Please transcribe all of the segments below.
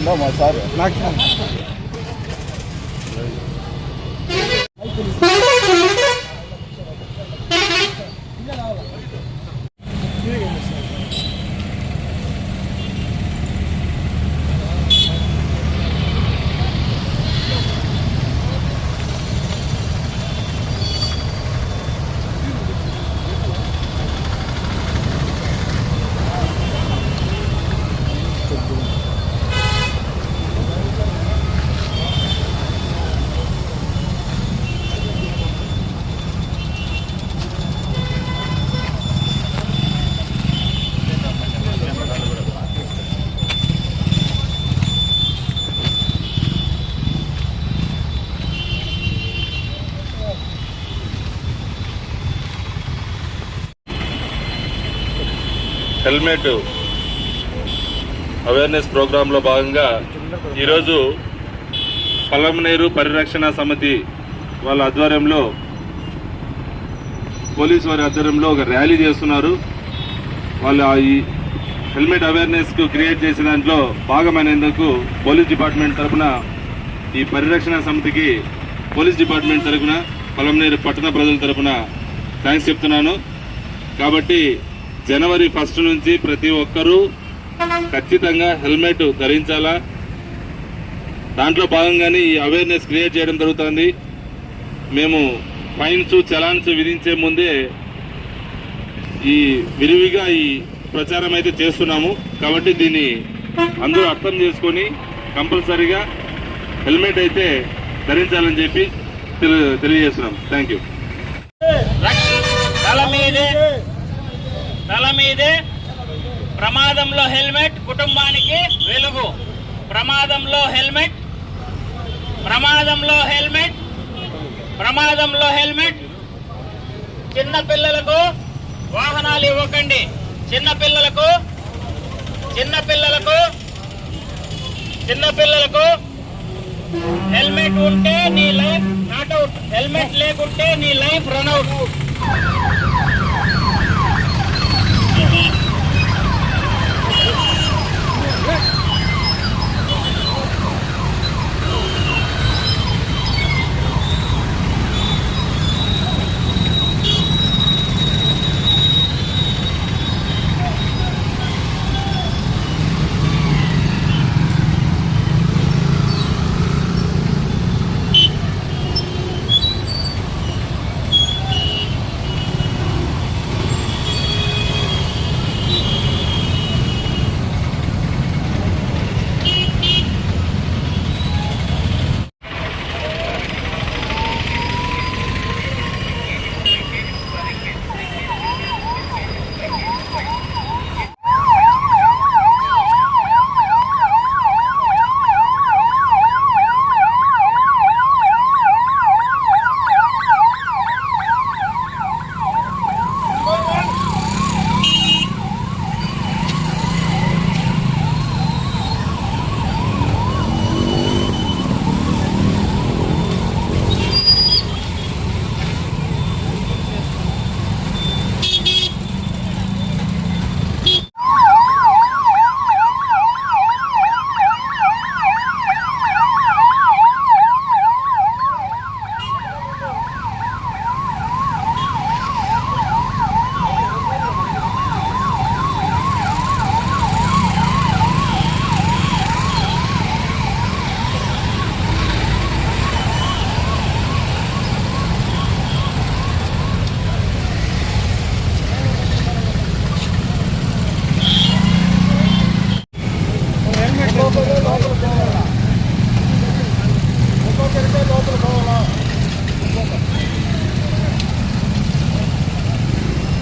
మా సార్ నాకు helmet awareness ప్రోగ్రాంలో భాగంగా ఈరోజు పలమనేరు పరిరక్షణ సమితి వాళ్ళ ఆధ్వర్యంలో పోలీసు వారి ఆధ్వర్యంలో ఒక ర్యాలీ చేస్తున్నారు. వాళ్ళు ఈ హెల్మెట్ అవేర్నెస్కు క్రియేట్ చేసిన దాంట్లో భాగమైనందుకు పోలీస్ డిపార్ట్మెంట్ తరఫున ఈ పరిరక్షణ సమితికి పోలీస్ డిపార్ట్మెంట్ తరఫున పలమనేరు పట్టణ ప్రజల తరఫున థ్యాంక్స్ చెప్తున్నాను. కాబట్టి జనవరి 1 నుంచి ప్రతి ఒక్కరూ ఖచ్చితంగా హెల్మెట్ ధరించాలా. దాంట్లో భాగంగానే ఈ అవేర్నెస్ క్రియేట్ చేయడం జరుగుతుంది. మేము ఫైన్స్ చలాన్స్ విధించే ముందే ఈ విరివిగా ఈ ప్రచారం అయితే చేస్తున్నాము. కాబట్టి దీన్ని అందరూ అర్థం చేసుకొని కంపల్సరీగా హెల్మెట్ అయితే ధరించాలని చెప్పి తెలియజేస్తున్నాం. Thank you. తల మీదే ప్రమాదంలో హెల్మెట్, కుటుంబానికి వెలుగు. ప్రమాదంలో హెల్మెట్, ప్రమాదంలో హెల్మెట్, ప్రమాదంలో హెల్మెట్. చిన్న పిల్లలకు వాహనాలు ఇవ్వకండి. చిన్న పిల్లలకు హెల్మెట్ ఉంటే నీ లైఫ్ నాట్ అవుట్, హెల్మెట్ లేకుంటే నీ లైఫ్ రన్ అవుట్.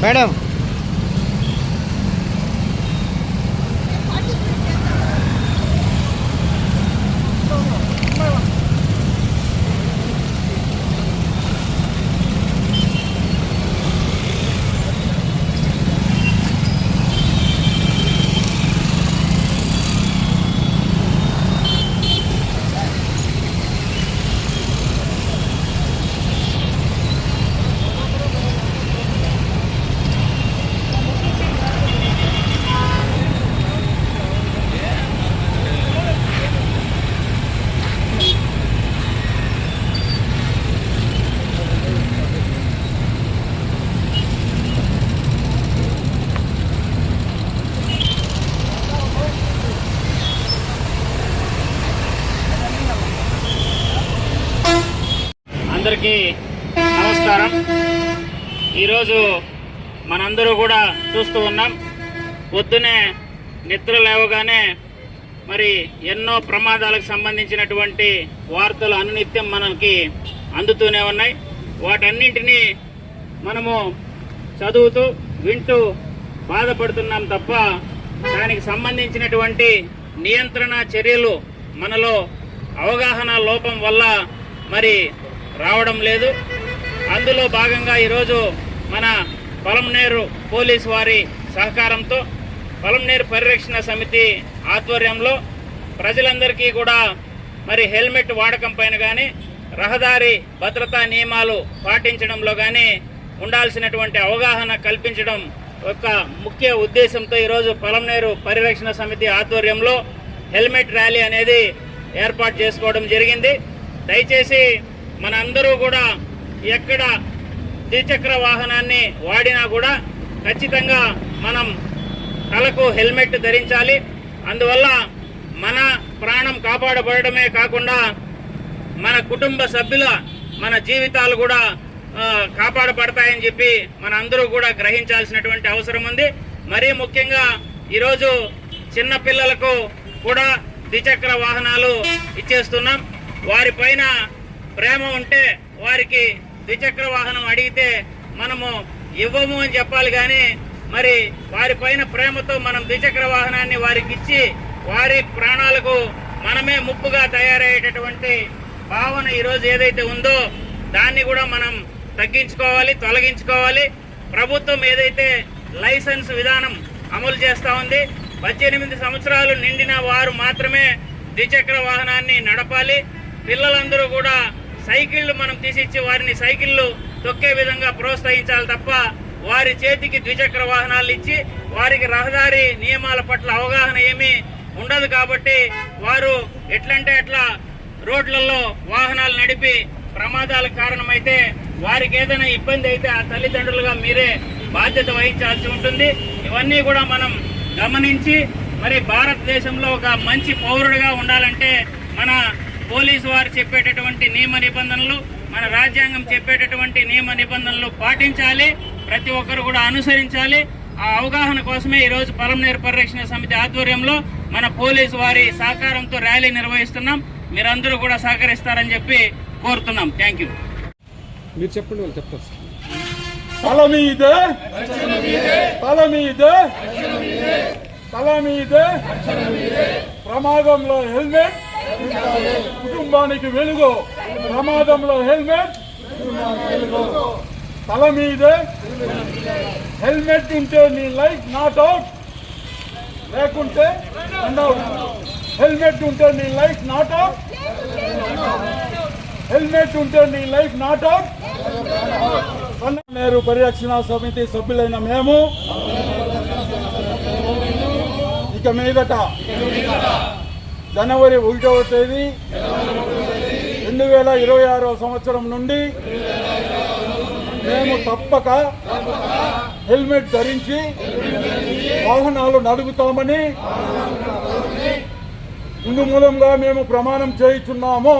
మేడం అందరికీ నమస్కారం. ఈరోజు మనందరూ కూడా చూస్తూ ఉన్నాం, పొద్దునే నిద్ర లేవగానే మరి ఎన్నో ప్రమాదాలకు సంబంధించినటువంటి వార్తలు అనునిత్యం మనకి అందుతూనే ఉన్నాయి. వాటన్నింటినీ మనము చదువుతూ వింటూ బాధపడుతున్నాం తప్ప దానికి సంబంధించినటువంటి నియంత్రణ చర్యలు మనలో అవగాహన లోపం వల్ల మరి రావడం లేదు. అందులో భాగంగా ఈరోజు మన పొలంనేరు పోలీసు వారి సహకారంతో పొలంనేరు పరిరక్షణ సమితి ఆధ్వర్యంలో ప్రజలందరికీ కూడా మరి హెల్మెట్ వాడకం పైన కానీ రహదారి భద్రతా నియమాలు పాటించడంలో కానీ ఉండాల్సినటువంటి అవగాహన కల్పించడం ఒక ముఖ్య ఉద్దేశంతో ఈరోజు పొలంనేరు పరిరక్షణ సమితి ఆధ్వర్యంలో హెల్మెట్ ర్యాలీ అనేది ఏర్పాటు చేసుకోవడం జరిగింది. దయచేసి మనందరూ కూడా ఎక్కడ ద్విచక్ర వాహనాన్ని వాడినా కూడా ఖచ్చితంగా మనం తలకు హెల్మెట్ ధరించాలి. అందువల్ల మన ప్రాణం కాపాడబడమే కాకుండా మన కుటుంబ సభ్యుల మన జీవితాలు కూడా కాపాడబడతాయని చెప్పి మన అందరూ కూడా గ్రహించాల్సినటువంటి అవసరం ఉంది. మరీ ముఖ్యంగా ఈరోజు చిన్న పిల్లలకు కూడా ద్విచక్ర వాహనాలు ఇచ్చేస్తున్నాం. వారిపైన ప్రేమ ఉంటే వారికి ద్విచక్ర వాహనం అడిగితే మనము ఇవ్వము అని చెప్పాలి, కానీ మరి వారిపైన ప్రేమతో మనం ద్విచక్ర వాహనాన్ని వారికి ఇచ్చి వారి ప్రాణాలకు మనమే ముప్పుగా తయారయ్యేటటువంటి భావన ఈరోజు ఏదైతే ఉందో దాన్ని కూడా మనం తగ్గించుకోవాలి, తొలగించుకోవాలి. ప్రభుత్వం ఏదైతే లైసెన్స్ విధానం అమలు చేస్తూ ఉంది, 18 సంవత్సరాలు నిండిన వారు మాత్రమే ద్విచక్ర వాహనాన్ని నడపాలి. పిల్లలందరూ కూడా సైకిళ్ళు మనం తీసిచ్చి వారిని సైకిళ్ళు తొక్కే విధంగా ప్రోత్సహించాలి తప్ప వారి చేతికి ద్విచక్ర వాహనాలు ఇచ్చి వారికి రహదారి నియమాల పట్ల అవగాహన ఏమీ ఉండదు. కాబట్టి వారు ఎట్లంటే అట్లా రోడ్లలో వాహనాలు నడిపి ప్రమాదాలకు కారణమైతే వారికి ఏదైనా ఇబ్బంది అయితే ఆ తల్లిదండ్రులుగా మీరే బాధ్యత వహించాల్సి ఉంటుంది. ఇవన్నీ కూడా మనం గమనించి మరి భారతదేశంలో ఒక మంచి పౌరుడిగా ఉండాలంటే మన పోలీసు వారు చెప్పేటటువంటి నియమ నిబంధనలు, మన రాజ్యాంగం చెప్పేటటువంటి నియమ నిబంధనలు పాటించాలి, ప్రతి ఒక్కరు కూడా అనుసరించాలి. ఆ అవగాహన కోసమే ఈరోజు పొలంనేరు పరిరక్షణ సమితి ఆధ్వర్యంలో మన పోలీసు వారి సహకారంతో ర్యాలీ నిర్వహిస్తున్నాం. మీరందరూ కూడా సహకరిస్తారని చెప్పి కోరుతున్నాం. Thank you. మీరు చెప్పండి, వాళ్ళు చెప్తారు. తల మీద ప్రమాదంలో హెల్మెట్, కుటుంబానికి వెలుగు. ప్రమాదంలో హెల్మెట్, తల మీద హెల్మెట్ ఉంటే నీ లైఫ్ నాట్ అవుట్, లేకుంటే హెల్మెట్ ఉంటే నీ లైఫ్ నాట్ అవుట్, హెల్మెట్ ఉంటే నీ లైఫ్ నాట్ అవుట్. పొలంనేరు పరిరక్షణ సమితి సభ్యులైన మేము ఇక మీదట జనవరి 1వ తేదీ 2026వ సంవత్సరం నుండి మేము తప్పక హెల్మెట్ ధరించి వాహనాలు నడుపుతామని ఇందు మూలంగా మేము ప్రమాణం చేయుచున్నాము.